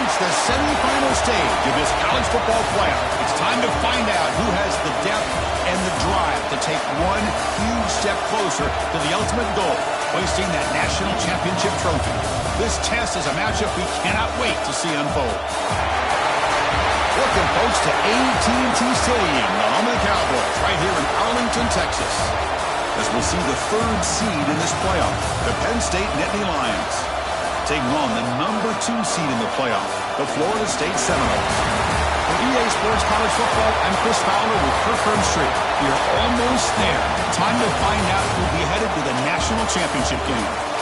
reached the semifinal stage of this college football playoff. It's time to find out who has the depth and the drive to take one huge step closer to the ultimate goal, hoisting that national championship trophy. This test is a matchup we cannot wait to see unfold. Welcome, folks, to AT&T Stadium, the home of the Cowboys, right here in Arlington, Texas, as we'll see the third seed in this playoff, the Penn State Nittany Lions, taking on the number 2 seed in the playoff, the Florida State Seminoles. For EA Sports College Football, I'm Chris Fowler with Kirk Herbstreit. We are almost there. Time to find out who'll be headed to the national championship game.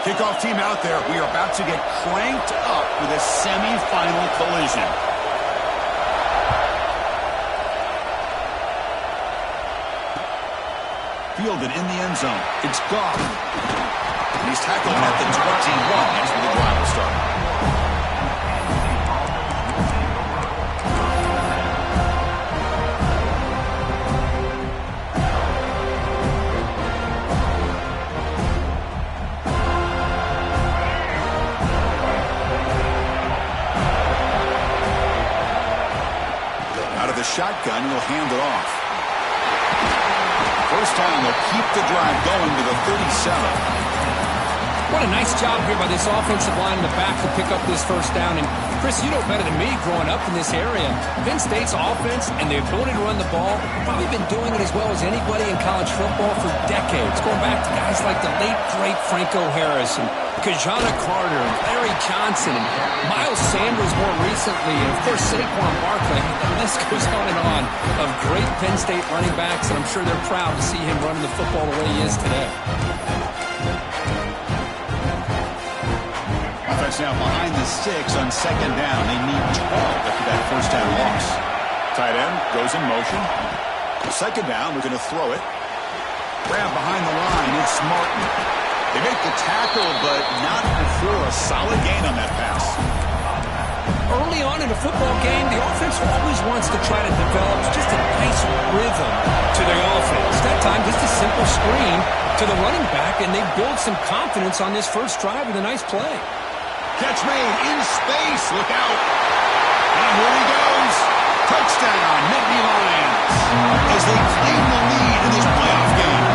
Kickoff team out there. We are about to get cranked up with a semifinal collision. Fielded in the end zone. It's Goff. And he's tackled at the 21. That's where the drive will start. Shotgun, he'll hand it off. First time, they'll keep the drive going to the 37. What a nice job here by this offensive line in the back to pick up this first down. And Chris, you know better than me growing up in this area. Penn State's offense and the ability to run the ball, probably been doing it as well as anybody in college football for decades. Going back to guys like the late, great Franco Harris and Kajana Carter and Larry Johnson and Miles Sanders more recently. And, of course, Saquon Barkley. The list goes on of great Penn State running backs. And I'm sure they're proud to see him running the football the way he is today. Now behind the 6 on second down. They need 12 after that first down loss. Tight end goes in motion. Second down, we're going to throw it. Grab behind the line. It's Martin. They make the tackle, but not before a solid gain on that pass. Early on in a football game, the offense always wants to try to develop just a nice rhythm to their offense. That time, just a simple screen to the running back, and they build some confidence on this first drive with a nice play. Catch made in space. Look out. And here he goes. Touchdown, Nittany Lions, as they claim the lead in this playoff game.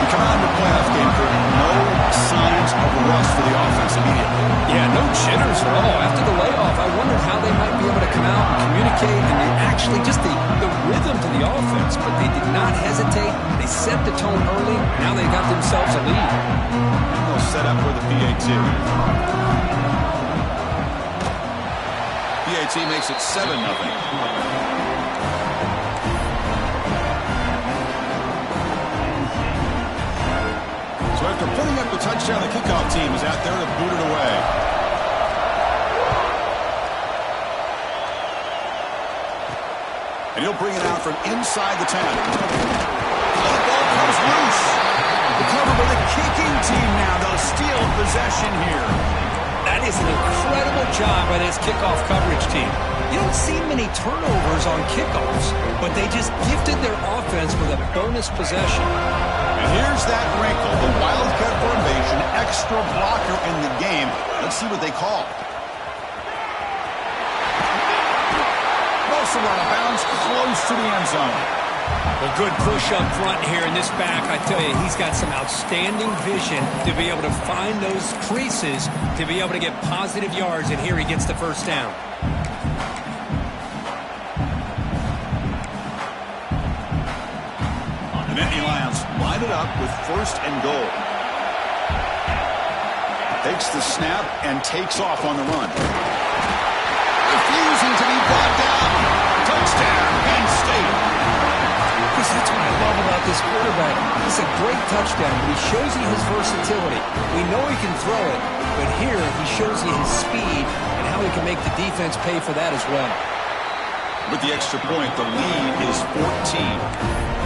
We come out in the playoff game for no signs of rust for the offense immediately. Yeah, no jitters at all. After the layoff, I wondered how they might be able to come out and communicate and actually just the rhythm to the offense. But they did not hesitate. They set the tone early. Now they got themselves a lead. And they'll set up for the PAT. PAT makes it 7-0. So after putting up the touchdown, the kickoff team is out there to boot it away. And he'll bring it out from inside the 10. The ball comes loose. Recovered by the kicking team now. They'll steal possession here. That is an incredible job by this kickoff coverage team. You don't see many turnovers on kickoffs, but they just gifted their offense with a bonus possession. And here's that wrinkle, the Wildcat formation, extra blocker in the game. Let's see what they call. Also out of bounds, close to the end zone. A good push up front here in this back. I tell you, he's got some outstanding vision to be able to find those creases, to be able to get positive yards, and here he gets the first down. The Nittany Lions line it up with first and goal. Takes the snap and takes off on the run. Refusing to be brought down. Touchdown, Penn State. That's what I love about this quarterback. It's a great touchdown, but he shows you his versatility. We know he can throw it, but here he shows you his speed and how he can make the defense pay for that as well. With the extra point, the lead is 14.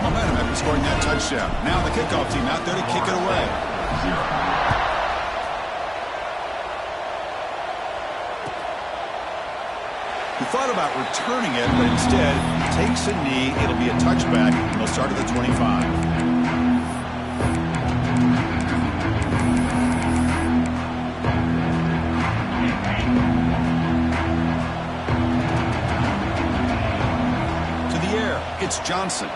got momentum after scoring that touchdown. Now the kickoff team out there to kick it away. He thought about returning it, but instead takes a knee. It'll be a touchback, and they'll start at the 25. It's Johnson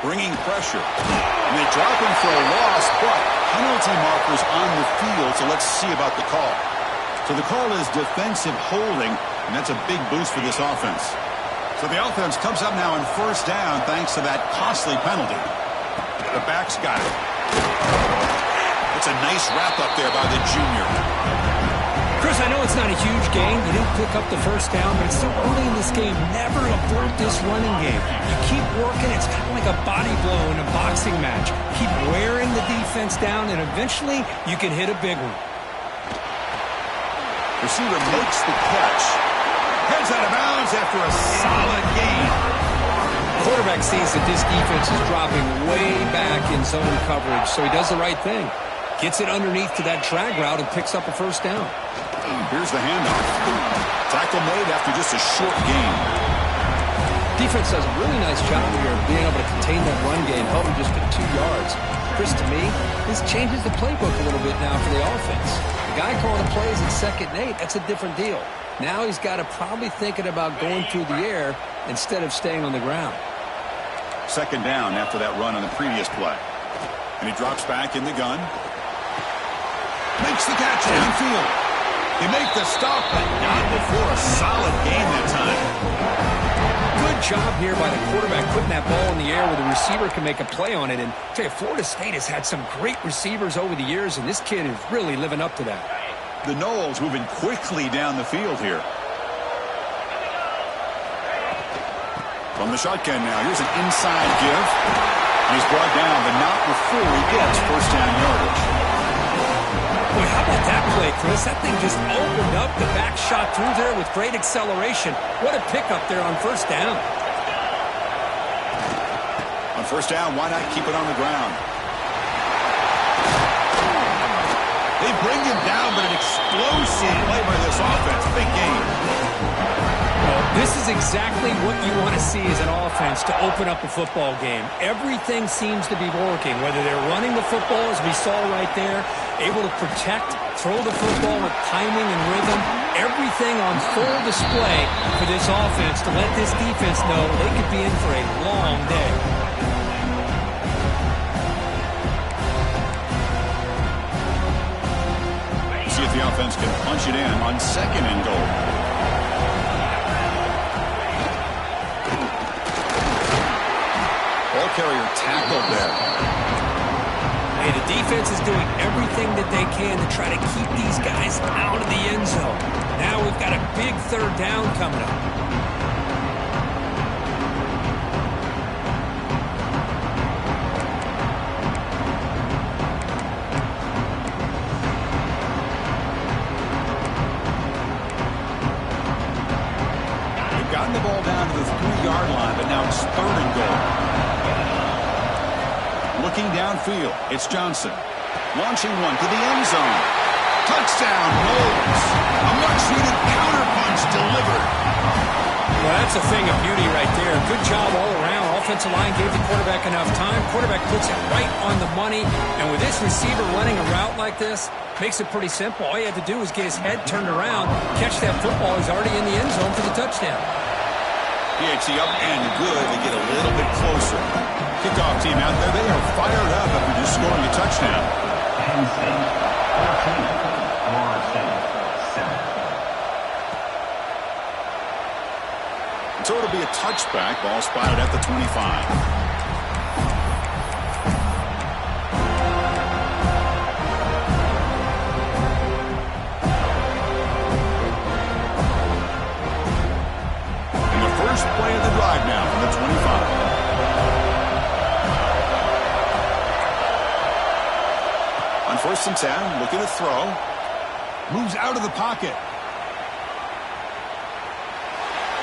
bringing pressure, and they drop him for a loss, but penalty markers on the field, so let's see about the call. So the call is defensive holding, and that's a big boost for this offense. So the offense comes up now in first down thanks to that costly penalty. The back's got it. It's a nice wrap up there by the junior. Chris, I know it's not a huge gain. You didn't pick up the first down, but it's so early in this game. Never abort this running game. You keep working. It's kind of like a body blow in a boxing match. Keep wearing the defense down, and eventually you can hit a big one. Receiver makes the catch. Heads out of bounds after a solid gain. Quarterback sees that this defense is dropping way back in zone coverage, so he does the right thing. Gets it underneath to that drag route and picks up a first down. Here's the handoff. Tackle made after just a short gain. Defense does a really nice job here of being able to contain that run game, held him just to 2 yards. Chris, to me, this changes the playbook a little bit now for the offense. The guy calling the plays at 2nd and 8, that's a different deal. Now he's got to probably thinking about going through the air instead of staying on the ground. 2nd down after that run on the previous play. And he drops back in the gun. Makes the catch downfield. They make the stop, but not before a solid gain that time. Good job here by the quarterback putting that ball in the air where the receiver can make a play on it. And I tell you, Florida State has had some great receivers over the years, and this kid is really living up to that. The Noles moving quickly down the field here. From the shotgun now, here's an inside give. And he's brought down, but not before he gets first down yardage. Boy, how about that play, Chris? That thing just opened up. The back shot through there with great acceleration. What a pickup there on first down. On first down, why not keep it on the ground? They bring him down, but an explosive play by this offense. Big game. Well, this is exactly what you want to see as an offense to open up a football game. Everything seems to be working, whether they're running the football, as we saw right there, able to protect, throw the football with timing and rhythm. Everything on full display for this offense to let this defense know they could be in for a long day. See if the offense can punch it in on 2nd and goal. Ball carrier tackled there. Hey, the defense is doing everything that they can to try to keep these guys out of the end zone. Now we've got a big 3rd down coming up. They've gotten the ball down to the 3-yard line, but now it's 3rd and goal. Looking downfield, it's Johnson. Launching one to the end zone. Touchdown, Noles. A much-needed counterpunch delivered. Well, that's a thing of beauty right there. Good job all around. Offensive line gave the quarterback enough time. Quarterback puts it right on the money. And with this receiver running a route like this, makes it pretty simple. All you had to do was get his head turned around, catch that football. He's already in the end zone for the touchdown. PHC up and good. They get a little bit closer. Kickoff team out there, they are fired up after just scoring a touchdown. Penn State, 14, So it'll be a touchback. Ball spotted at the 25. First play of the drive now from the 25. On 1st and 10, looking to throw. Moves out of the pocket.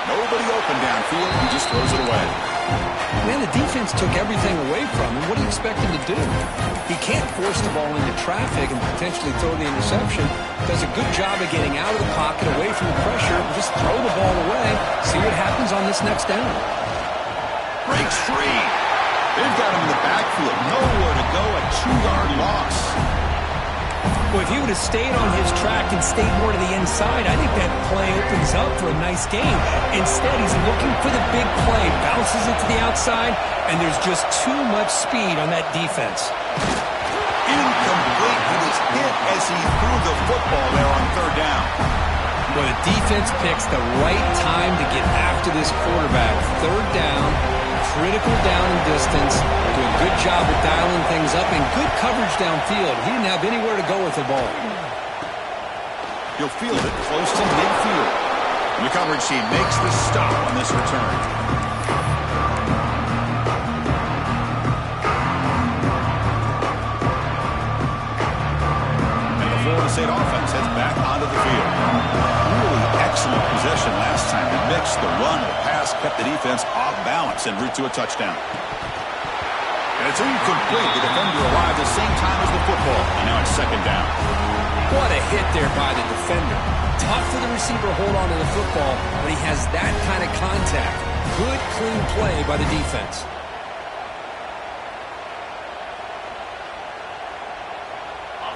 Nobody open downfield. He just throws it away. Man, the defense took everything away from him. What do you expect him to do? He can't force the ball into traffic and potentially throw the interception. Does a good job of getting out of the pocket, away from the pressure, and just throw the ball away. See what happens on this next down. Breaks free. They've got him in the backfield. Nowhere to go, a 2-yard loss. Well, if he would have stayed on his track and stayed more to the inside, I think that play opens up for a nice game. Instead, he's looking for the big play, bounces it to the outside, and there's just too much speed on that defense. Incomplete. He was hit as he threw the football there on 3rd down. Well, the defense picks the right time to get after this quarterback. 3rd down, critical down and distance. Do a good job of dialing things up and good coverage downfield. He didn't have anywhere to go with the ball. He'll field it close to midfield. And the coverage team makes the stop on this return. And the Florida State offense heads back onto the field. Really excellent possession last time. They mixed the run, the pass, kept the defense off balance en route to a touchdown. And it's incomplete. The defender arrived at the same time as the football. And now it's 2nd down. What a hit there by the defender. Tough for the receiver to hold on to the football, but he has that kind of contact. Good, clean play by the defense.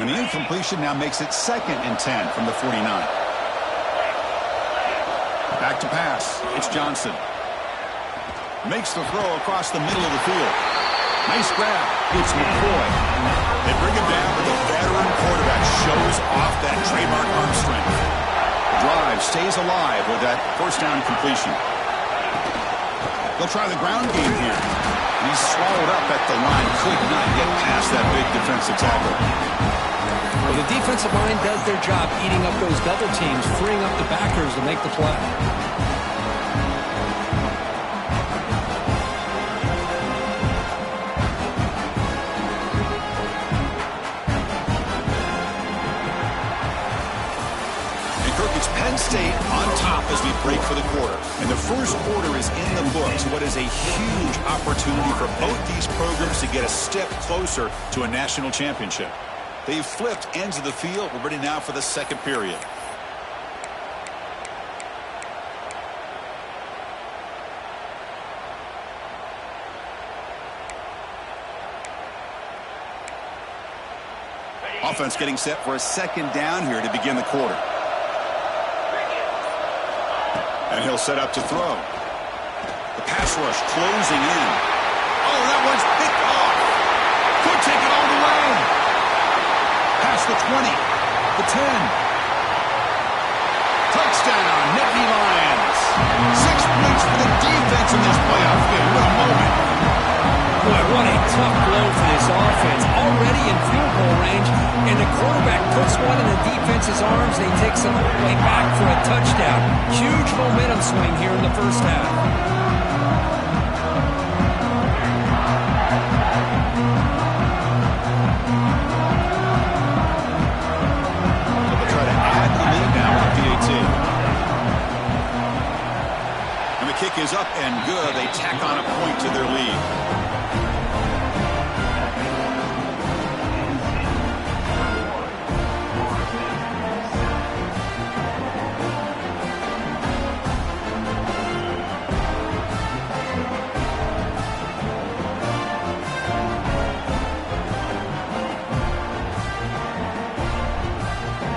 And the incompletion now makes it 2nd and 10 from the 49. Back to pass. It's Johnson. Makes the throw across the middle of the field. Nice grab. It's McCoy. They bring him down, but the veteran quarterback shows off that trademark arm strength. The drive stays alive with that 1st down completion. They'll try the ground game here. And he's swallowed up at the line. Could not get past that big defensive tackle. Well, the defensive line does their job eating up those double teams, freeing up the backers to make the play. It's Penn State on top as we break for the quarter. And the first quarter is in the books. What is a huge opportunity for both these programs to get a step closer to a national championship. They've flipped ends of the field. We're ready now for the 2nd period. Offense getting set for a 2nd down here to begin the quarter. And he'll set up to throw. The pass rush closing in. Oh, that one's picked off. Could take it all the way. Past the 20. The 10. Touchdown, Nittany Lions. 6 points for the defense in this playoff game. What a moment. Boy, what a tough blow for this offense. Already in field goal range, and the quarterback puts one in the defense's arms, and he takes it all the way back for a touchdown. Huge momentum swing here in the 1st half. They'll try to add the lead now with the PAT. And the kick is up and good. They tack on a point to their lead.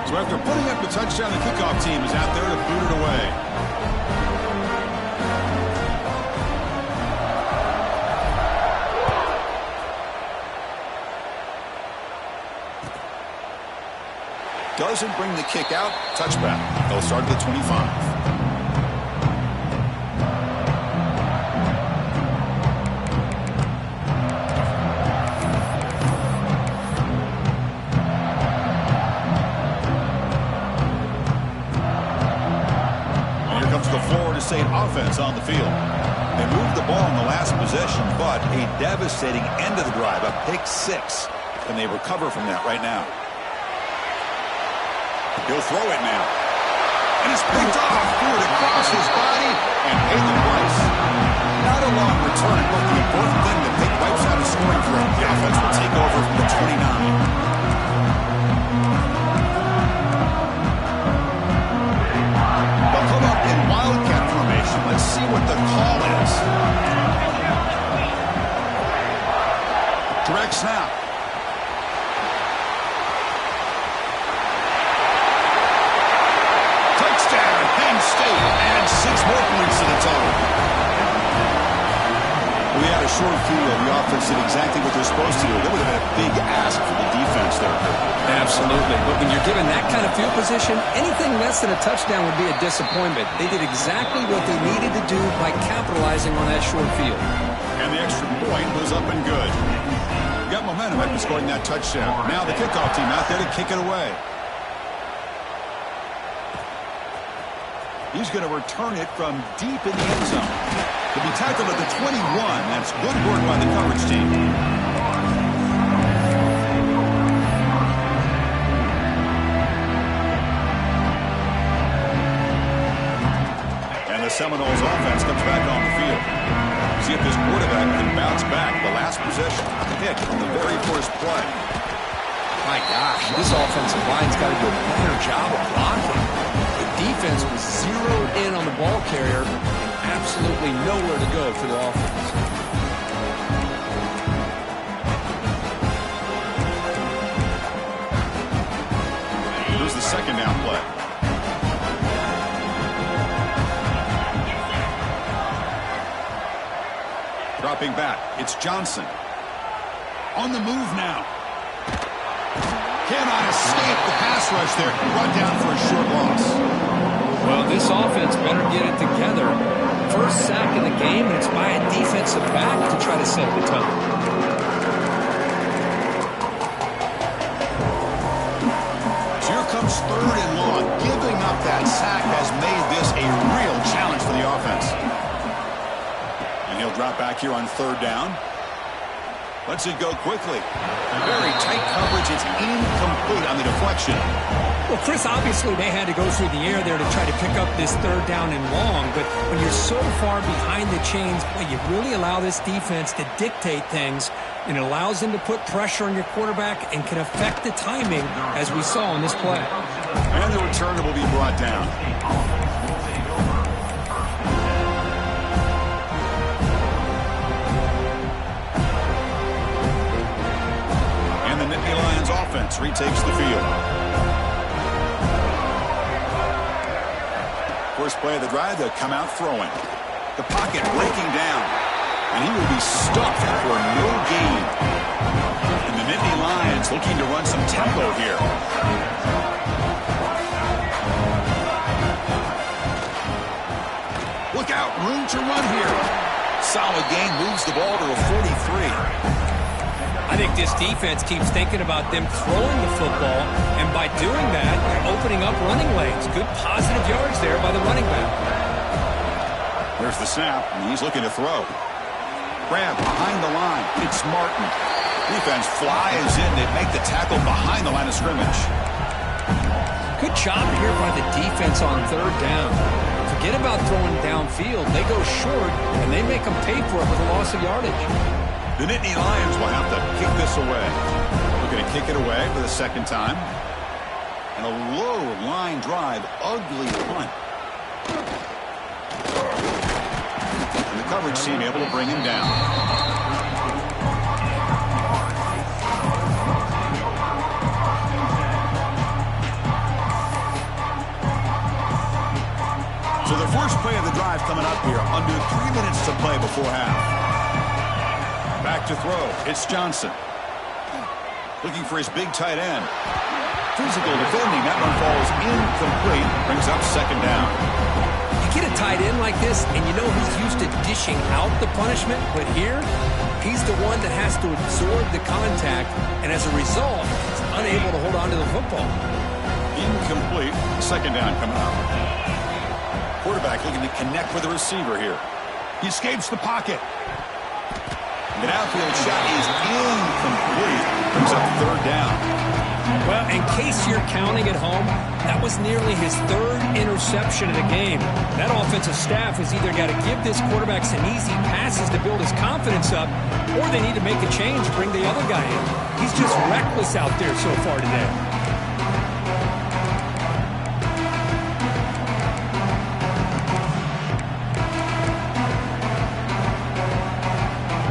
So after putting up the touchdown, the kickoff team is out there to boot it away. Doesn't bring the kick out. Touchback. They'll start at the 25. State offense on the field. They moved the ball in the last possession, but a devastating end of the drive, a pick 6, and they recover from that right now. He'll throw it now, and it's picked off. Threw it across his body and paid the price. Not long return, but the important thing that Pitt wipes out a scoring threat. The offense will take over from the 29. They'll come up in wildcat formation. Let's see what the call is. Direct snap. Touchdown, Penn State, and 6 more points to the total. We had a short field. The offense did exactly what they're supposed to do. That would have been a big ask for the defense there. Absolutely. But when you're given that kind of field position, anything less than a touchdown would be a disappointment. They did exactly what they needed to do by capitalizing on that short field. And the extra point was up and good. Got momentum after scoring that touchdown. Now the kickoff team out there to kick it away. He's going to return it from deep in the end zone. To be tackled at the 21. That's good work by the coverage team. And the Seminoles offense comes back on the field. See if this quarterback can bounce back. The last possession, hit on the very first play. My gosh, this offensive line's got to do a better job of blocking. The defense was zeroed in on the ball carrier and absolutely nowhere to go for the offense. Here's the second down play. Dropping back, it's Johnson. On the move now. Cannot escape the pass rush there. Run down for a short loss. Well, this offense better get it together. First sack of the game, and it's by a defensive back to try to set the tone. So here comes 3rd and long. Giving up that sack has made this a real challenge for the offense. And he'll drop back here on 3rd down. Lets it go quickly. Very tight coverage. It's incomplete on the deflection. Well, Chris, obviously they had to go through the air there to try to pick up this 3rd down and long, but when you're so far behind the chains, you really allow this defense to dictate things, and it allows them to put pressure on your quarterback and can affect the timing, as we saw in this play. And the returner will be brought down. Offense retakes the field. First play of the drive, they'll come out throwing. The pocket breaking down. And he will be stuffed for no gain. And the Nittany Lions looking to run some tempo here. Look out, room to run here. Solid gain, moves the ball to a 43. I think this defense keeps thinking about them throwing the football, and by doing that, they're opening up running lanes. Good positive yards there by the running back. There's the snap, and he's looking to throw. Grab behind the line. It's Martin. Defense flies in. They make the tackle behind the line of scrimmage. Good job here by the defense on 3rd down. Forget about throwing downfield. They go short, and they make them pay for it with a loss of yardage. The Nittany Lions will have to kick this away. Looking to kick it away for the 2nd time. And a low line drive, ugly punt. And the coverage team able to bring him down. So the first play of the drive coming up here. Under 3 minutes to play before half. Back to throw. It's Johnson. Looking for his big tight end. Physical defending. That one falls incomplete. Brings up 2nd down. You get a tight end like this, and you know he's used to dishing out the punishment, but here, he's the one that has to absorb the contact, and as a result, he's unable to hold on to the football. Incomplete. 2nd down coming up. Quarterback looking to connect with the receiver here. He escapes the pocket. An outfield shot is incomplete. Brings up 3rd down. Well, in case you're counting at home, that was nearly his third interception of the game. That offensive staff has either got to give this quarterback some easy passes to build his confidence up, or they need to make a change, bring the other guy in. He's just reckless out there so far today.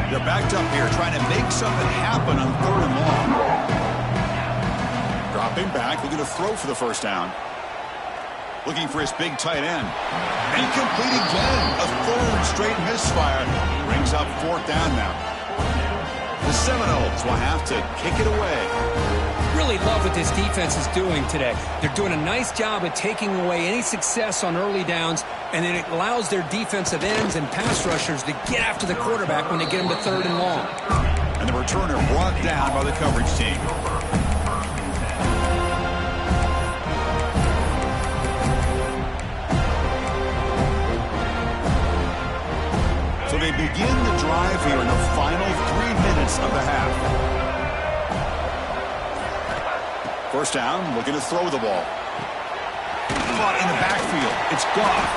They're backed up here trying to make something happen on 3rd and long. Dropping back, looking to throw for the first down. Looking for his big tight end. Incomplete again. A 3rd straight misfire. Brings up 4th down now. The Seminoles will have to kick it away. Really love what this defense is doing today. They're doing a nice job of taking away any success on early downs, and then it allows their defensive ends and pass rushers to get after the quarterback when they get him to 3rd and long. And the returner brought down by the coverage team. So they begin the drive here in the final 3 minutes of the half. First down, looking to throw the ball. Caught in the backfield. It's Goff.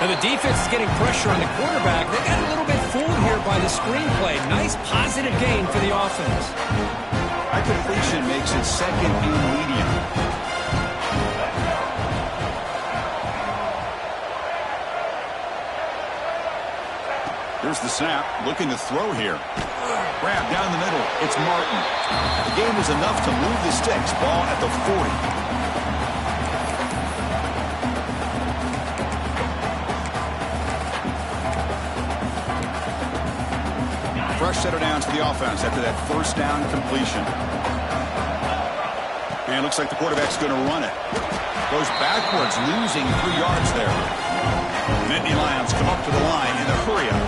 Now the defense is getting pressure on the quarterback. They got a little bit fooled here by the screenplay. Nice positive gain for the offense. That completion makes it 2nd and medium. Here's the snap, looking to throw here. Grab down the middle. It's Martin. The game was enough to move the sticks. Ball at the 40. Fresh set of downs for the offense after that first down completion. And looks like the quarterback's going to run it. Goes backwards, losing 3 yards there. Nittany Lions come up to the line in a hurry-up.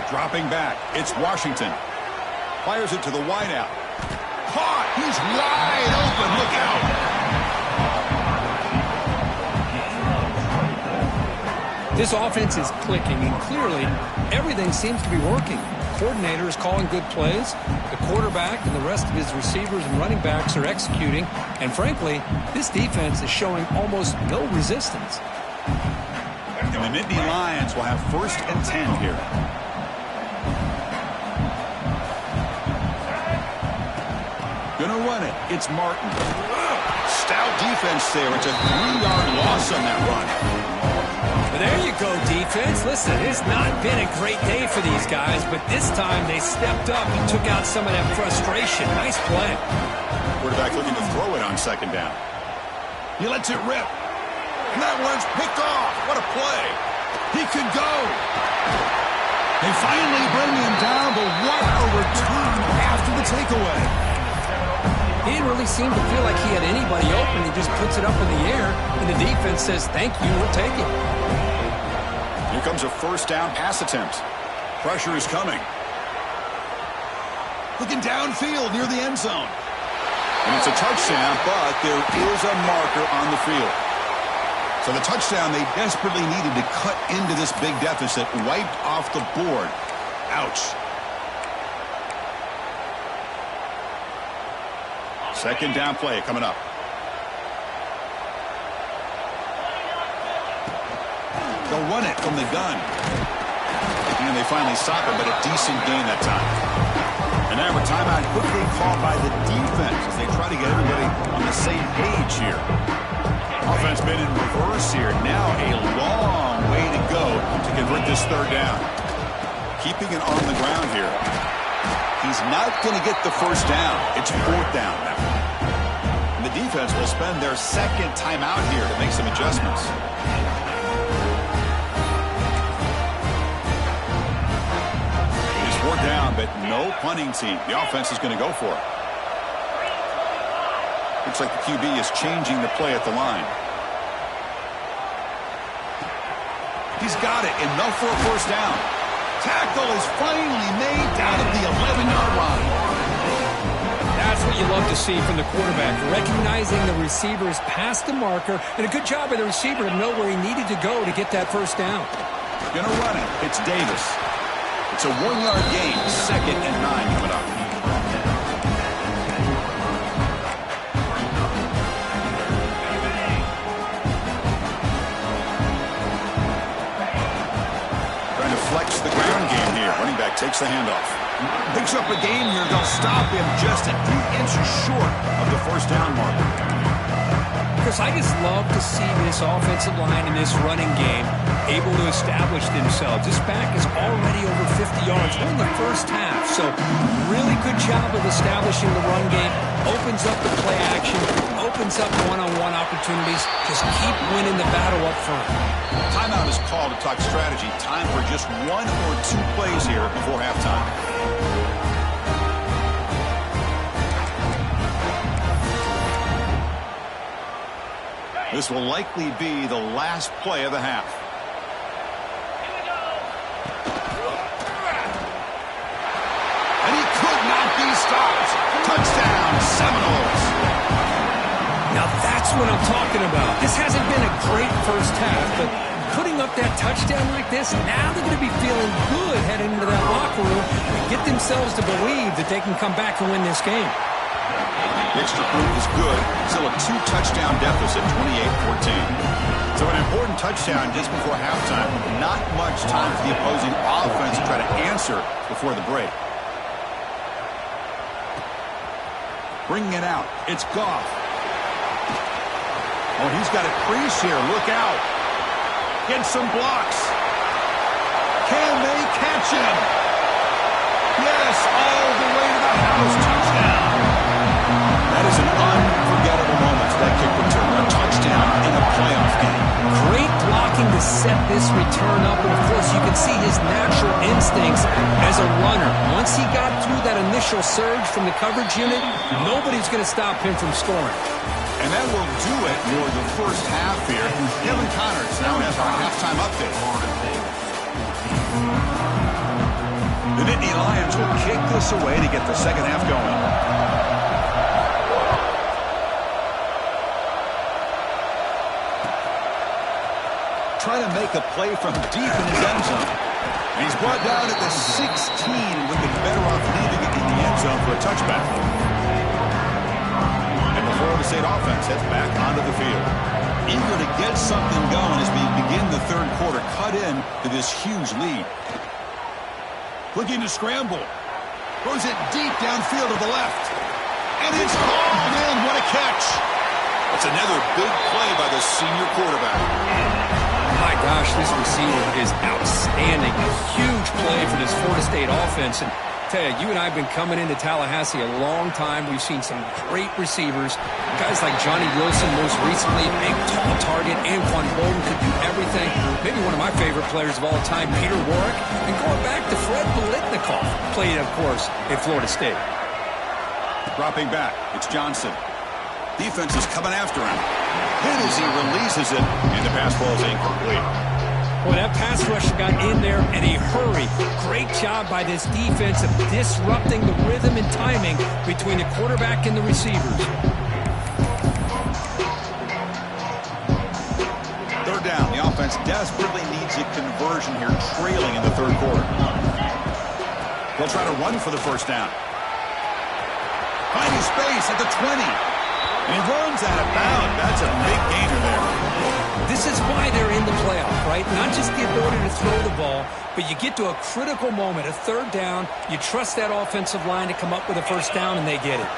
Dropping back, it's Washington. Fires it to the wideout. Caught! He's wide open. Look out! This offense is clicking, and clearly everything seems to be working. The coordinator is calling good plays. The quarterback and the rest of his receivers and running backs are executing. And frankly, this defense is showing almost no resistance. And the Nittany Lions will have 1st and 10 here. Gonna run it. It's Martin. Stout defense there. It's a 3-yard loss on that run. But there you go, defense. Listen, it's not been a great day for these guys, but this time they stepped up and took out some of that frustration. Nice play. Quarterback looking to throw it on 2nd down. He lets it rip. And that one's picked off. What a play. He could go. They finally bring him down, but what a return after the takeaway. He didn't really seem to feel like he had anybody open. He just puts it up in the air, and the defense says, thank you, we'll take it. Here comes a 1st down pass attempt. Pressure is coming. Looking downfield near the end zone. And it's a touchdown, but there is a marker on the field. So the touchdown they desperately needed to cut into this big deficit, wiped off the board. Ouch. 2nd down play coming up. They'll run it from the gun. And they finally stop it, but a decent gain that time. And now a timeout quickly called by the defense as they try to get everybody on the same page here. Offense been in reverse here. Now a long way to go to convert this 3rd down. Keeping it on the ground here. He's not going to get the first down. It's 4th down now. And the defense will spend their 2nd timeout here to make some adjustments. It's 4th down, but no punting team. The offense is going to go for it. Looks like the QB is changing the play at the line. He's got it. Enough for a first down. Tackle is finally made down at the 11-yard line. That's what you love to see from the quarterback, recognizing the receivers past the marker, and a good job by the receiver to know where he needed to go to get that first down. Gonna run it. It's Davis. It's a 1-yard gain, 2nd and 9 coming up. Trying to flex the ground game here. Running back takes the handoff. Picks up a gain here. They'll stop him just a few inches short of the first down marker. Chris, I just love to see this offensive line in this running game able to establish themselves. This back is already over 50 yards in the first half. So really good job of establishing the run game. Opens up the play action. Opens up one-on-one opportunities. Just keep winning the battle up front. Timeout is called to talk strategy. Time for just 1 or 2 plays here before halftime. This will likely be the last play of the half. And he could not be stopped. Touchdown, Seminoles. Now that's what I'm talking about. This hasn't been a great first half, but putting up that touchdown like this, now they're going to be feeling good heading into that locker room and get themselves to believe that they can come back and win this game. The extra point is good. Still a 2-touchdown deficit, 28-14. So an important touchdown just before halftime. Not much time for the opposing offense to try to answer before the break. Bringing it out. It's Goff. Oh, he's got a crease here. Look out. Gets some blocks. Can they catch him? Yes, all the way to the house. Touchdown. That is an unforgettable moment for that kick return. A touchdown in a playoff game. Great blocking to set this return up. And, of course, you can see his natural instincts as a runner. Once he got through that initial surge from the coverage unit, nobody's going to stop him from scoring. And that will do it for the first half here. Kevin Connors now has our halftime update. The Nittany Lions will kick this away to get the second half going. Trying to make a play from deep in his end zone. And he's brought down at the 16 and would have been better off leaving it in the end zone for a touchback. And the Florida State offense heads back onto the field. Eager to get something going as we begin the third quarter. Cut in to this huge lead. Looking to scramble. Throws it deep downfield to the left. And it's hauled in. What a catch. That's another big play by the senior quarterback. My gosh, this receiver is outstanding. A huge play for this Florida State offense. And tell you and I have been coming into Tallahassee a long time. We've seen some great receivers. Guys like Johnny Wilson most recently, big, tall target. Anquan Bolden could do everything. Maybe one of my favorite players of all time, Peter Warrick. And going back to Fred Biletnikoff, played, of course, at Florida State. Dropping back, it's Johnson. Defense is coming after him. Hit as he releases it, and the pass ball is incomplete. Well, that pass rush got in there in a hurry. Great job by this defense of disrupting the rhythm and timing between the quarterback and the receivers. Third down. The offense desperately needs a conversion here, trailing in the third quarter. They'll try to run for the first down. Finding space at the 20. And he runs out of bounds. That's a big gainer there. This is why they're in the playoff, right? Not just the ability to throw the ball, but you get to a critical moment, a third down. You trust that offensive line to come up with a first down, and they get it.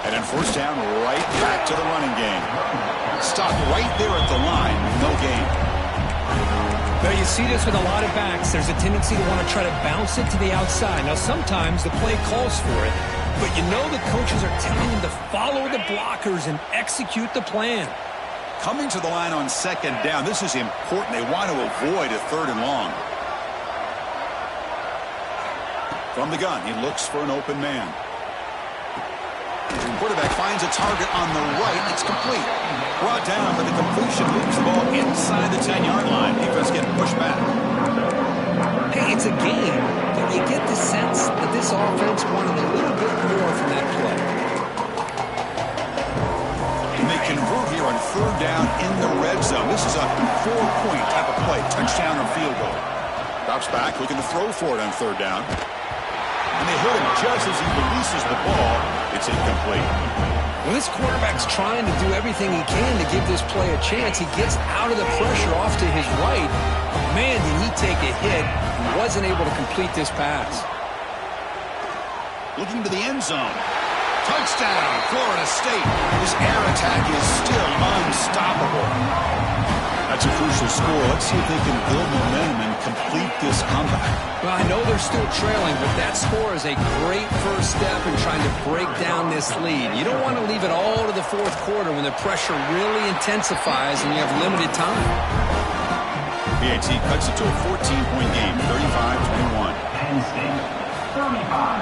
And then first down, right back to the running game. Stopped right there at the line. No gain. Well, you see this with a lot of backs. There's a tendency to want to try to bounce it to the outside. Now, sometimes the play calls for it, but you know the coaches are telling them to follow the blockers and execute the plan. Coming to the line on second down, this is important. They want to avoid a third and long. From the gun, he looks for an open man. Quarterback finds a target on the right. It's complete. Brought down for the completion. Moves the ball inside the 10-yard line. Defense getting pushed back. Hey, it's a game, but you get the sense that this offense wanted a little bit more from that play. And they convert here on third down in the red zone. This is a 4-point type of play. Touchdown or field goal. Drops back, looking to throw for it on third down. And they hit him just as he releases the ball. It's incomplete. When this quarterback's trying to do everything he can to give this play a chance, he gets out of the pressure off to his right. Man, did he take a hit and wasn't able to complete this pass. Looking to the end zone. Touchdown, Florida State. This air attack is still unstoppable. That's a crucial score. Let's see if they can build momentum and complete this comeback. Well, I know they're still trailing, but that score is a great first step in trying to break down this lead. You don't want to leave it all to the fourth quarter when the pressure really intensifies and you have limited time. PAT cuts it to a 14-point game, 35-21. Penn State, 35.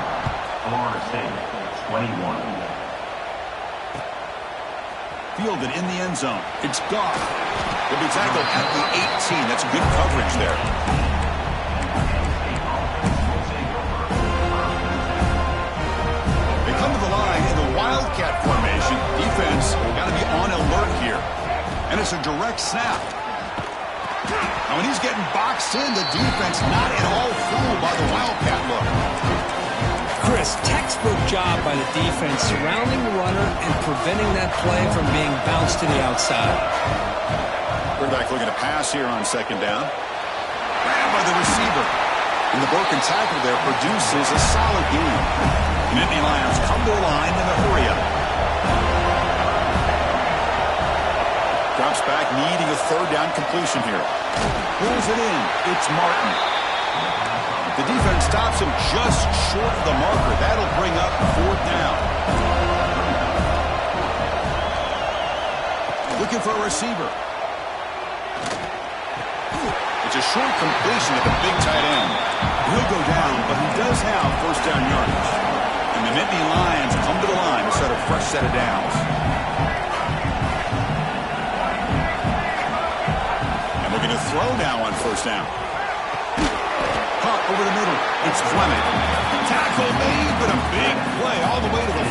Florida State, 21. Fielded in the end zone. It's Goff. He'll be tackled at the 18. That's good coverage there. They come to the line in the Wildcat formation. Defense got to be on alert here. And it's a direct snap. Now when he's getting boxed in, the defense not at all fooled by the Wildcat look. Chris, textbook job by the defense surrounding the runner and preventing that play from being bounced to the outside. Quarterback looking to pass here on second down. Grabbed by the receiver. And the broken tackle there produces a solid gain. Nittany Lions come to the line in a hurry up. Drops back, needing a third down completion here. Pulls it in. It's Martin. The defense stops him just short of the marker. That'll bring up fourth down. Looking for a receiver. It's a short completion to the big tight end. He'll go down, but he does have first down yardage. And the Nittany Lions come to the line to set a fresh set of downs. And looking to throw now on first down. Caught over the middle. It's Fleming. Tackle made, but a big play all the way to the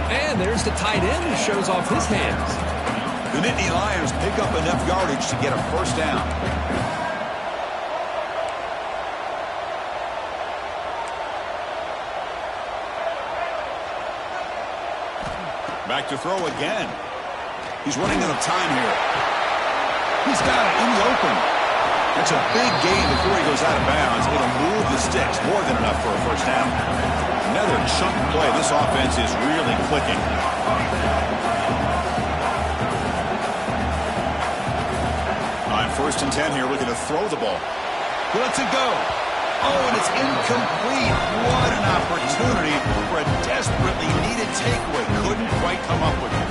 48. And there's the tight end who shows off his hands. The Nittany Lions pick up enough yardage to get a first down. Back to throw again. He's running out of time here. He's got it in the open. That's a big gain before he goes out of bounds. It'll move the sticks, more than enough for a first down. Another chunk play. This offense is really clicking. On first and 10 here, looking to throw the ball. He lets it go. Oh, and it's incomplete. What an opportunity for a desperately needed takeaway. Couldn't quite come up with it.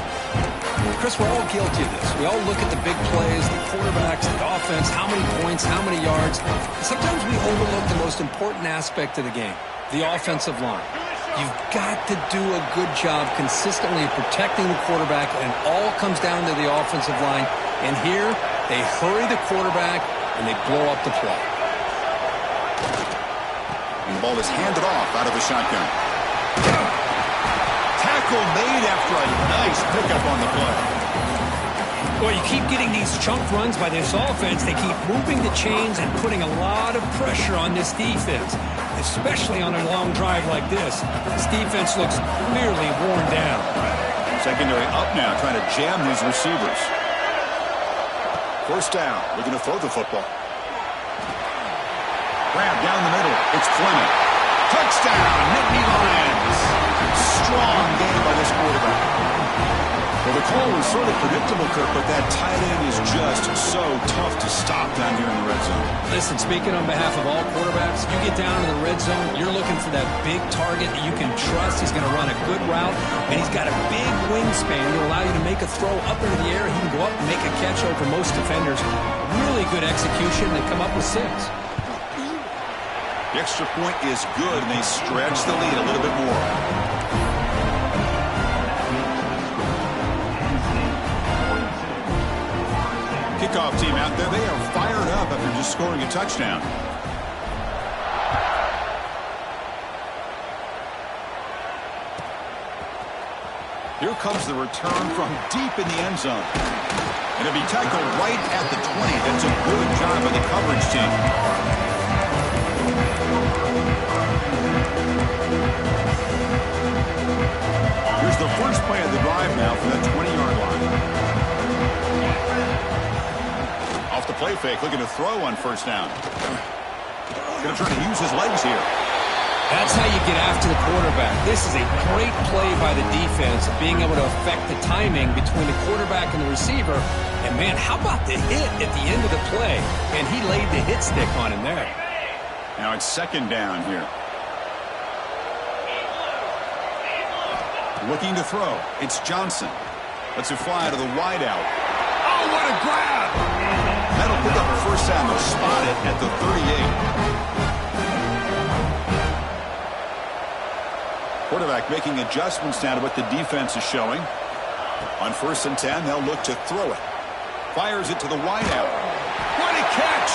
Chris, we're all guilty of this. We all look at the big plays, the quarterbacks, the offense, how many points, how many yards. Sometimes we overlook the most important aspect of the game, the offensive line. You've got to do a good job consistently protecting the quarterback, and it all comes down to the offensive line. And here, they hurry the quarterback, and they blow up the play. And the ball is handed off out of the shotgun. Tackle made after a nice pickup on the play. Well, you keep getting these chunk runs by this offense. They keep moving the chains and putting a lot of pressure on this defense, especially on a long drive like this. This defense looks clearly worn down. Secondary up now, trying to jam these receivers. First down, looking to throw the football. Grab down the middle. It's Fleming. Touchdown, Nittany Lions. Strong game by this quarterback. Well, the call was sort of predictable, Kirk, but that tight end is just so tough to stop down here in the red zone. Listen, speaking on behalf of all quarterbacks, you get down in the red zone, you're looking for that big target that you can trust. He's going to run a good route, and he's got a big wingspan to allow you to make a throw up into the air. He can go up and make a catch over most defenders. Really good execution. They come up with 6. The extra point is good, and they stretch the lead a little bit more. Kickoff team out there, they are fired up after just scoring a touchdown. Here comes the return from deep in the end zone. And it'll be tackled right at the 20. That's a good job by the coverage team. Here's the first play of the drive now from that 20-yard line. Off the play fake, looking to throw on first down. Going to try to use his legs here. That's how you get after the quarterback. This is a great play by the defense, being able to affect the timing between the quarterback and the receiver. And, man, how about the hit at the end of the play? And he laid the hit stick on him there. Now it's second down here. Looking to throw. It's Johnson. Lets it fly to the wideout. Oh, what a grab! That'll pick up a first down. They'll spot it at the 38. Quarterback making adjustments now to what the defense is showing. On first and 10, they'll look to throw it. Fires it to the wideout. What a catch!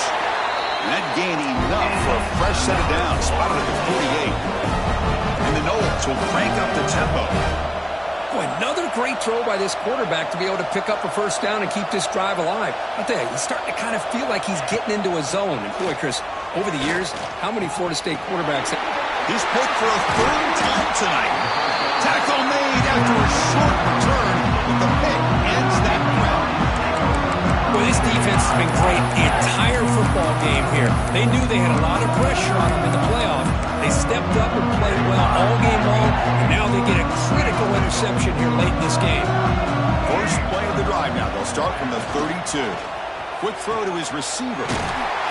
And that gained enough for a fresh set of downs. Spotted at the 48. And the Knowles will crank up the tempo. Boy, another great throw by this quarterback to be able to pick up a first down and keep this drive alive. I'll tell you, he's starting to kind of feel like he's getting into a zone. And boy, Chris, over the years, how many Florida State quarterbacks... He's picked for a third time tonight. Tackle made after a short return, but the pick ends that round. Well, this defense has been great the entire football game here. They knew they had a lot of pressure on them in the playoff. They stepped up and played well all game long, and now they get a critical interception here late in this game. First play of the drive now. They'll start from the 32. Quick throw to his receiver.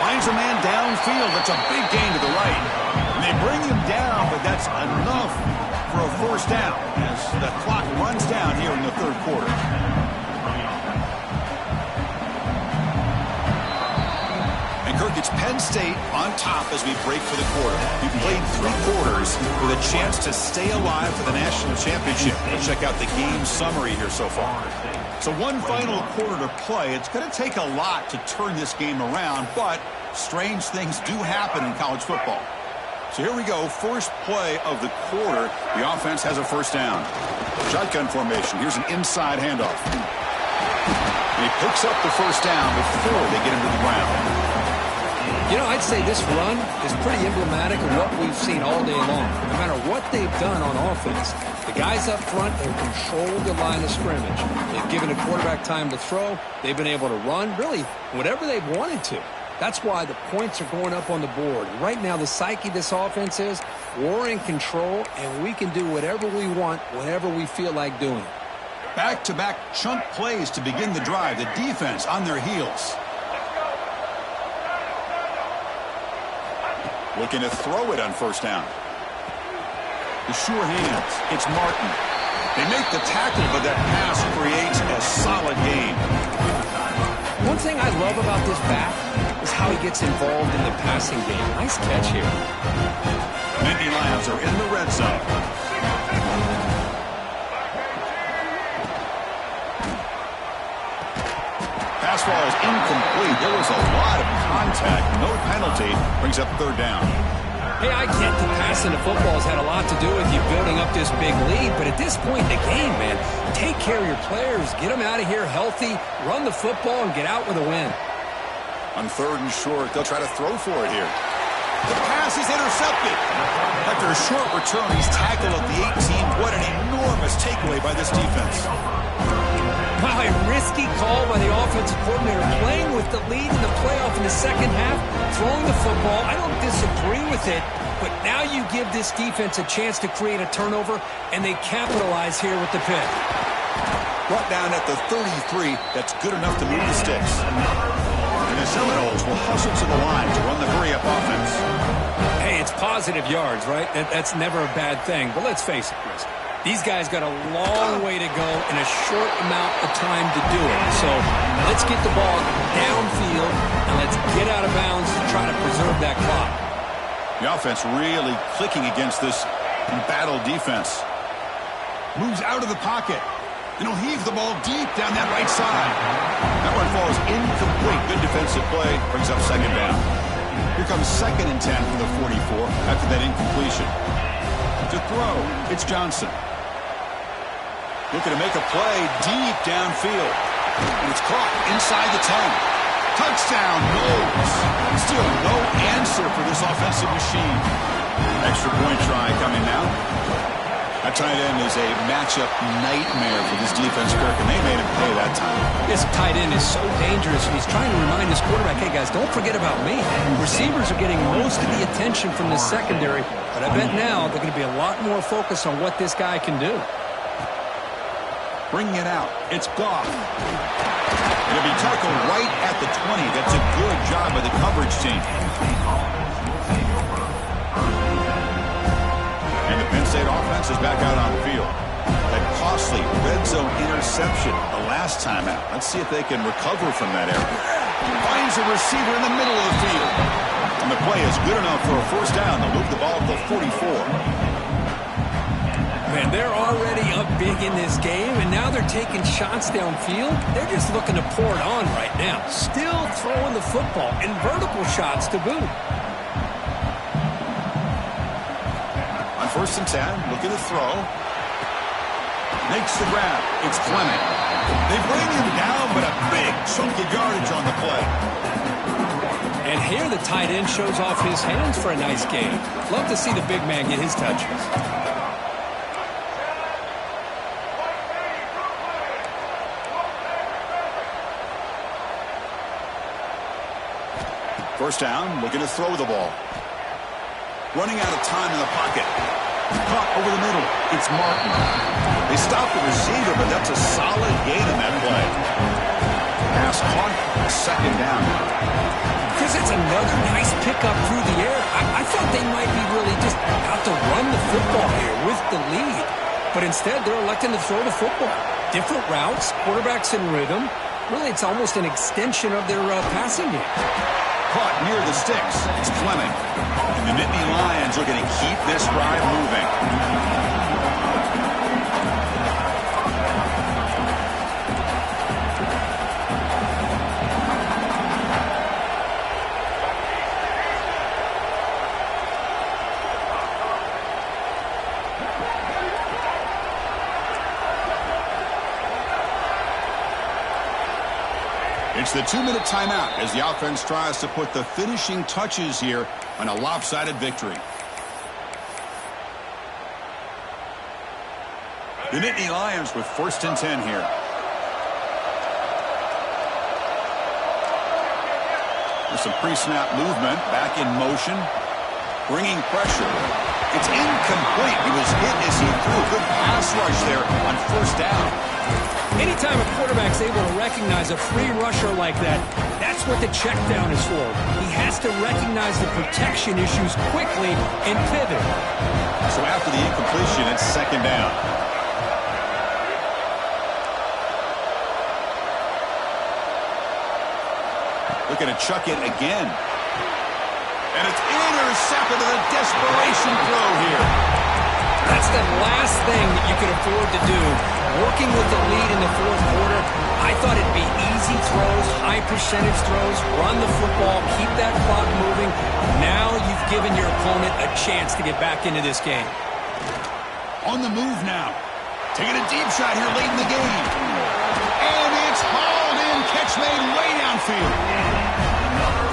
Finds a man downfield. That's a big gain to the right. And they bring him down, but that's enough for a first down as the clock runs down here in the third quarter. And Kirk, it's Penn State on top as we break for the quarter. We've played 3 quarters with a chance to stay alive for the national championship. Let's check out the game summary here so far. So one final quarter to play. It's going to take a lot to turn this game around, but strange things do happen in college football. So here we go, first play of the quarter. The offense has a first down. Shotgun formation. Here's an inside handoff. And he picks up the first down before they get him to the ground. You know, I'd say this run is pretty emblematic of what we've seen all day long. No matter what they've done on offense, the guys up front have controlled the line of scrimmage. They've given the quarterback time to throw. They've been able to run, really, whatever they've wanted to. That's why the points are going up on the board. Right now, the psyche of this offense is we're in control, and we can do whatever we want, whenever we feel like doing. Back-to-back chunk plays to begin the drive. The defense on their heels. Looking to throw it on first down. The sure hands. It's Martin. They make the tackle, but that pass creates a solid gain. One thing I love about this back is how he gets involved in the passing game. Nice catch here. Nittany Lions are in the red zone. Pass ball is incomplete. There was a lot of contact. No penalty. Brings up third down. Hey, I get the passing the football has had a lot to do with you building up this big lead, but at this point in the game, man, take care of your players. Get them out of here healthy, run the football, and get out with a win. On third and short, they'll try to throw for it here. The pass is intercepted. After a short return, he's tackled at the 18. What an enormous takeaway by this defense. Wow, a risky call by the offensive coordinator, playing with the lead in the playoff in the second half, throwing the football. I don't disagree with it, but now you give this defense a chance to create a turnover, and they capitalize here with the pick. Brought down at the 33. That's good enough to move the sticks. And the Seminoles will hustle to the line to run the hurry-up offense. Hey, it's positive yards, right? That's never a bad thing. But let's face it, Chris. These guys got a long way to go in a short amount of time to do it. So let's get the ball downfield and let's get out of bounds to try to preserve that clock. The offense really clicking against this embattled defense. Moves out of the pocket. And he'll heave the ball deep down that right side. That one falls incomplete. Good defensive play. Brings up second down. Here comes second and 10 from the 44 after that incompletion. To throw, it's Johnson. Looking to make a play deep downfield. And it's caught inside the 10. Touchdown, goals. Still no answer for this offensive machine. Extra point try coming now. That tight end is a matchup nightmare for this defense, Kirk, and they made him pay that time. This tight end is so dangerous, and he's trying to remind his quarterback, hey, guys, don't forget about me. Receivers are getting most of the attention from the secondary, but I bet now they're going to be a lot more focused on what this guy can do. Bringing it out. It's Goff. It'll be tackled right at the 20. That's a good job by the coverage team. And the Penn State offense is back out on the field. That costly red zone interception the last time out. Let's see if they can recover from that error. Finds a receiver in the middle of the field. And the play is good enough for a first down. They'll move the ball to the 44. Man, they're already up big in this game, and now they're taking shots downfield. They're just looking to pour it on right now. Still throwing the football, and vertical shots to boot. On 1st and 10, looking to throw. Makes the grab. It's Clement. They bring him down, but a big chunk of yardage on the play. And here the tight end shows off his hands for a nice game. Love to see the big man get his touches. First down, looking to throw the ball. Running out of time in the pocket. Caught over the middle. It's Martin. They stop the receiver, but that's a solid gain in that play. Pass caught, second down. Chris, it's another nice pickup through the air. I thought they might be really just out to run the football here with the lead. But instead, they're electing to throw the football. Different routes, quarterbacks in rhythm. Really, it's almost an extension of their passing game. Caught near the sticks. It's Fleming. And the Nittany Lions are going to keep this drive moving. It's the 2-minute timeout as the offense tries to put the finishing touches here on a lopsided victory. The Nittany Lions with 1st and 10 here. With some pre-snap movement, back in motion, bringing pressure. It's incomplete. He was hit as he threw a good pass rush there on 1st down. Anytime a quarterback's able to recognize a free rusher like that, that's what the check down is for. He has to recognize the protection issues quickly and pivot. So after the incompletion, it's 2nd down. Looking to chuck it again. And it's intercepted to the desperation throw here. That's the last thing that you could afford to do. Working with the lead in the 4th quarter, I thought it'd be easy throws, high percentage throws, run the football, keep that clock moving. Now you've given your opponent a chance to get back into this game. On the move now. Taking a deep shot here late in the game. And it's hauled in. Catch made way downfield.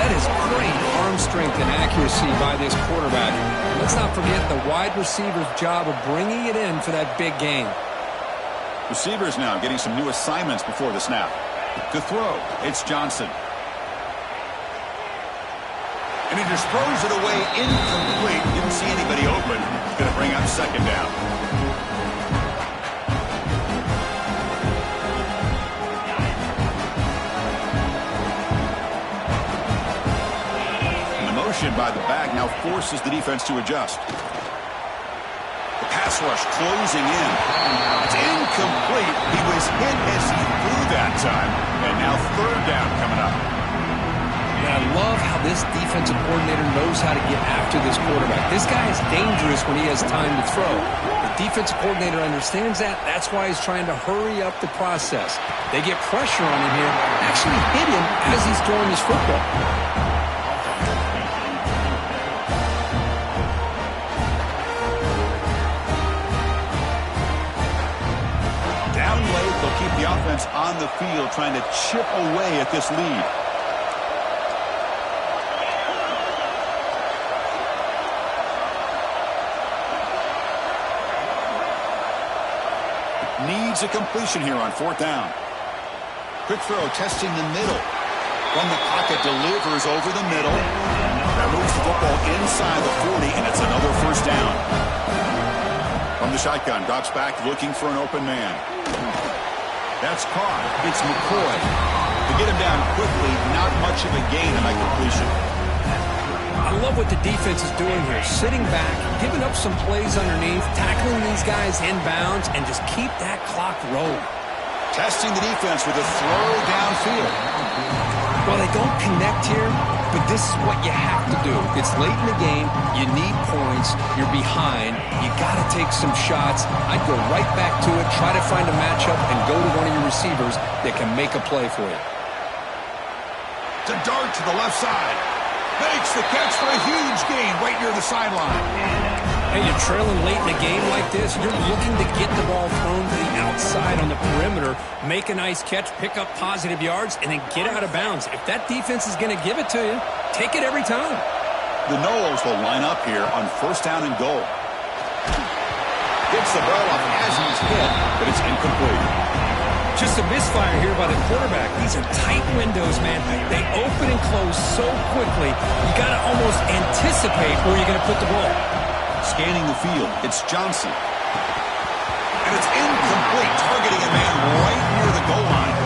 That is great arm strength and accuracy by this quarterback. Let's not forget the wide receiver's job of bringing it in for that big game. Receivers now getting some new assignments before the snap. To throw, it's Johnson. And he just throws it away incomplete. Didn't see anybody open. Going to bring up 2nd down. By the back now forces the defense to adjust. The pass rush closing in. It's incomplete. He was hit as he threw that time. And now 3rd down coming up. And I love how this defensive coordinator knows how to get after this quarterback. This guy is dangerous when he has time to throw. The defensive coordinator understands that. That's why he's trying to hurry up the process. They get pressure on him here. Actually hit him as he's throwing his football. keep the offense on the field, trying to chip away at this lead. Needs a completion here on 4th down. Quick throw, testing the middle. From the pocket, delivers over the middle. That moves the football inside the 40, and it's another 1st down. From the shotgun, drops back, looking for an open man. That's caught. It's McCoy. To get him down quickly, not much of a gain on that completion. I love what the defense is doing here. Sitting back, giving up some plays underneath, tackling these guys inbounds, and just keep that clock rolling. Testing the defense with a throw downfield. Well, they don't connect here, but this is what you have to do. It's late in the game. You need points. You're behind. You got to take some shots. I'd go right back to it, try to find a matchup, and go to one of your receivers that can make a play for you. To dart to the left side. Makes the catch for a huge gain right near the sideline. Hey, you're trailing late in a game like this, you're looking to get the ball thrown to the outside on the perimeter, make a nice catch, pick up positive yards, and then get out of bounds. If that defense is going to give it to you, take it every time. The Noles will line up here on 1st down and goal. Gets the ball off as he's hit, but it's incomplete. Just a misfire here by the quarterback. These are tight windows, man. They open and close so quickly, you got to almost anticipate where you're going to put the ball. Scanning the field, it's Johnson. And it's incomplete, targeting a man right near the goal line.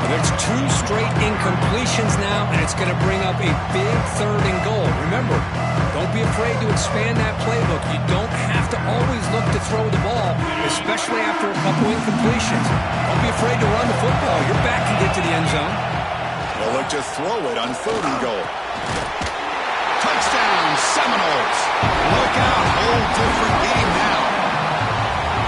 Well, there's 2 straight incompletions now, and it's going to bring up a big 3rd and goal. Remember, don't be afraid to expand that playbook. You don't have to always look to throw the ball, especially after a couple incompletions. Don't be afraid to run the football. Your back can get to the end zone. They'll look to throw it on 3rd and goal. Touchdown, Seminoles. Look out, whole different game now.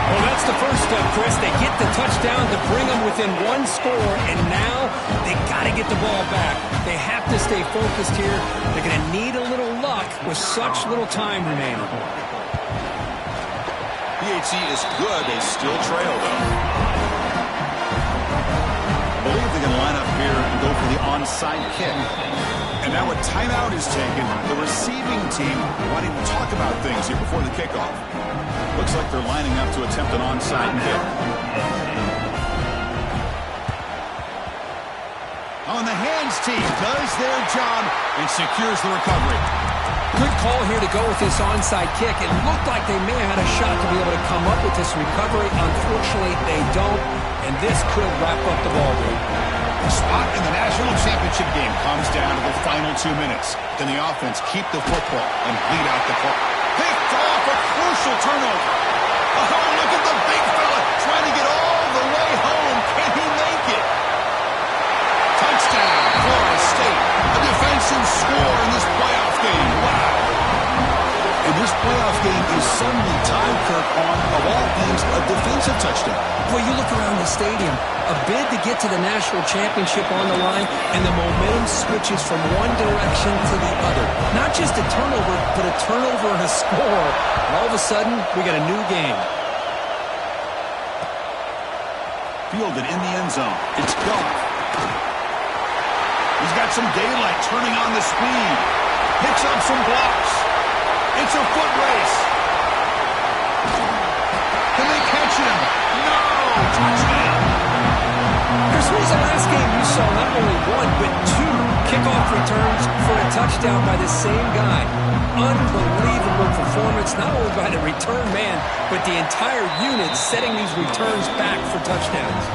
Well, that's the first step, Chris. They get the touchdown to bring them within 1 score, and now they got to get the ball back. They have to stay focused here. They're going to need a little luck with such little time remaining. PHC is good. They still trail, though. I believe they're going to line up here and go for the onside kick. And now a timeout is taken. The receiving team wanting to talk about things here before the kickoff. Looks like they're lining up to attempt an onside kick. On the hands team does their job and secures the recovery. Good call here to go with this onside kick. It looked like they may have had a shot to be able to come up with this recovery. Unfortunately, they don't, and this could wrap up the ball game. The spot in the national championship game comes down to the final 2 minutes. Can the offense keep the football and bleed out the clock? Picked off a crucial turnover. Oh, look at the big fella trying to get all the way home. Can he make it? Touchdown, Florida State. A defensive score in this playoff game. Wow. And this playoff game is suddenly tied, Kirk, on, of all things, a defensive touchdown. Well, you look around the stadium, a bid to get to the national championship on the line, and the momentum switches from one direction to the other. Not just a turnover, but a turnover and a score. And all of a sudden, we got a new game. Fielded in the end zone. It's Goff. He's got some daylight, turning on the speed. Picks up some blocks. It's a foot race. Can they catch him? No! Touchdown! Chris, when was the last game you saw not only 1, but 2 kickoff returns for a touchdown by the same guy? Unbelievable performance, not only by the return man, but the entire unit setting these returns back for touchdowns.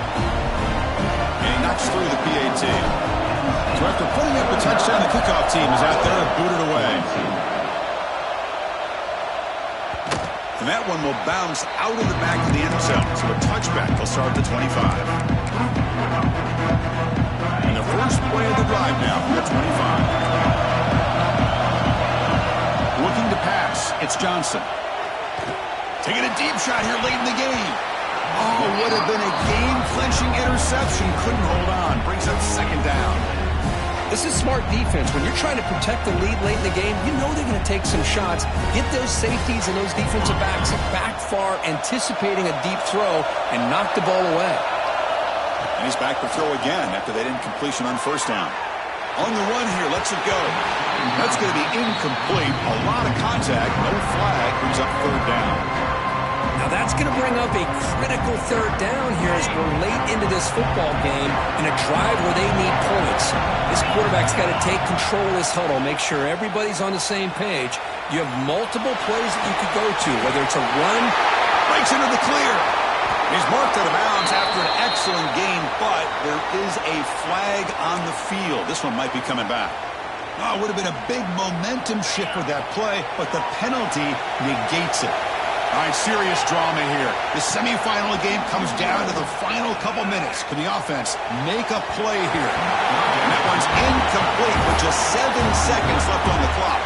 And he knocks through the PAT. So after putting up a touchdown, the kickoff team is out there to boot it away. And that one will bounce out of the back of the end zone. So a touchback will start at the 25. And the first play of the drive now at 25. Looking to pass. It's Johnson. Taking a deep shot here late in the game. Oh, would have been a game-clinching interception. Couldn't hold on. Brings up 2nd down. This is smart defense. When you're trying to protect the lead late in the game, you know they're going to take some shots, get those safeties and those defensive backs back far, anticipating a deep throw, and knock the ball away. And he's back to throw again after that incompletion on first down. On the run here, lets it go. That's going to be incomplete. A lot of contact. No flag. Brings up third down. Now that's going to bring up a critical third down here as we're late into this football game in a drive where they need points. This quarterback's got to take control of this huddle, make sure everybody's on the same page. You have multiple plays that you could go to, whether it's a run. Breaks into the clear. He's marked out of bounds after an excellent game, but there is a flag on the field. This one might be coming back. Oh, it would have been a big momentum shift with that play, but the penalty negates it. All right, serious drama here. The semifinal game comes down to the final couple minutes. Can the offense make a play here? And that one's incomplete with just 7 seconds left on the clock.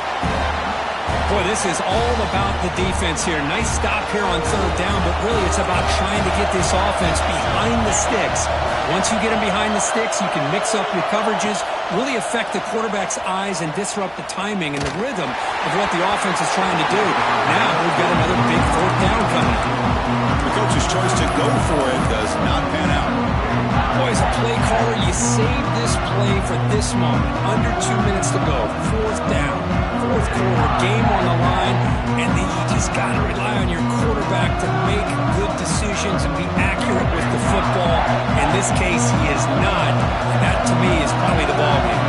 Boy, this is all about the defense here. Nice stop here on third down, but really it's about trying to get this offense behind the sticks. Once you get them behind the sticks, you can mix up your coverages, really affect the quarterback's eyes and disrupt the timing and the rhythm of what the offense is trying to do. Now we've got another big fourth down coming. The coach's choice to go for it does not pan out. Boy, as a play caller, you save this play for this moment. Under 2 minutes to go. Fourth down. Fourth quarter, game on the line, and then you just got to rely on your quarterback to make good decisions and be accurate with the football. In this case, he is not, and that to me is probably the ball game.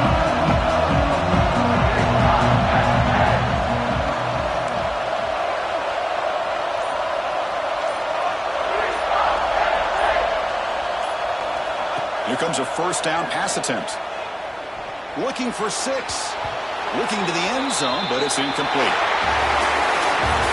Here comes a first down pass attempt. Looking for 6. Looking to the end zone, but it's incomplete.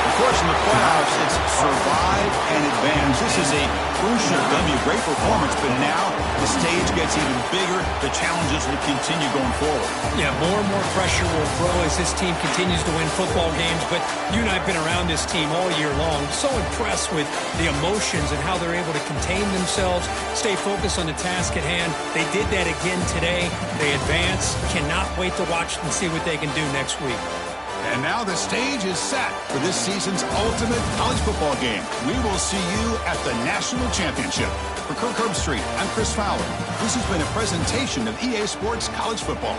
Of course, in the playoffs, it's survive and advance. This is a crucial W. Great performance, but now the stage gets even bigger. The challenges will continue going forward. Yeah, more and more pressure will grow as this team continues to win football games, but you and I have been around this team all year long. So impressed with the emotions and how they're able to contain themselves, stay focused on the task at hand. They did that again today. They advance. Cannot wait to watch and see what they can do next week. And now the stage is set for this season's ultimate college football game. We will see you at the National Championship. For Kirk Herbstreit, I'm Chris Fowler. This has been a presentation of EA Sports College Football.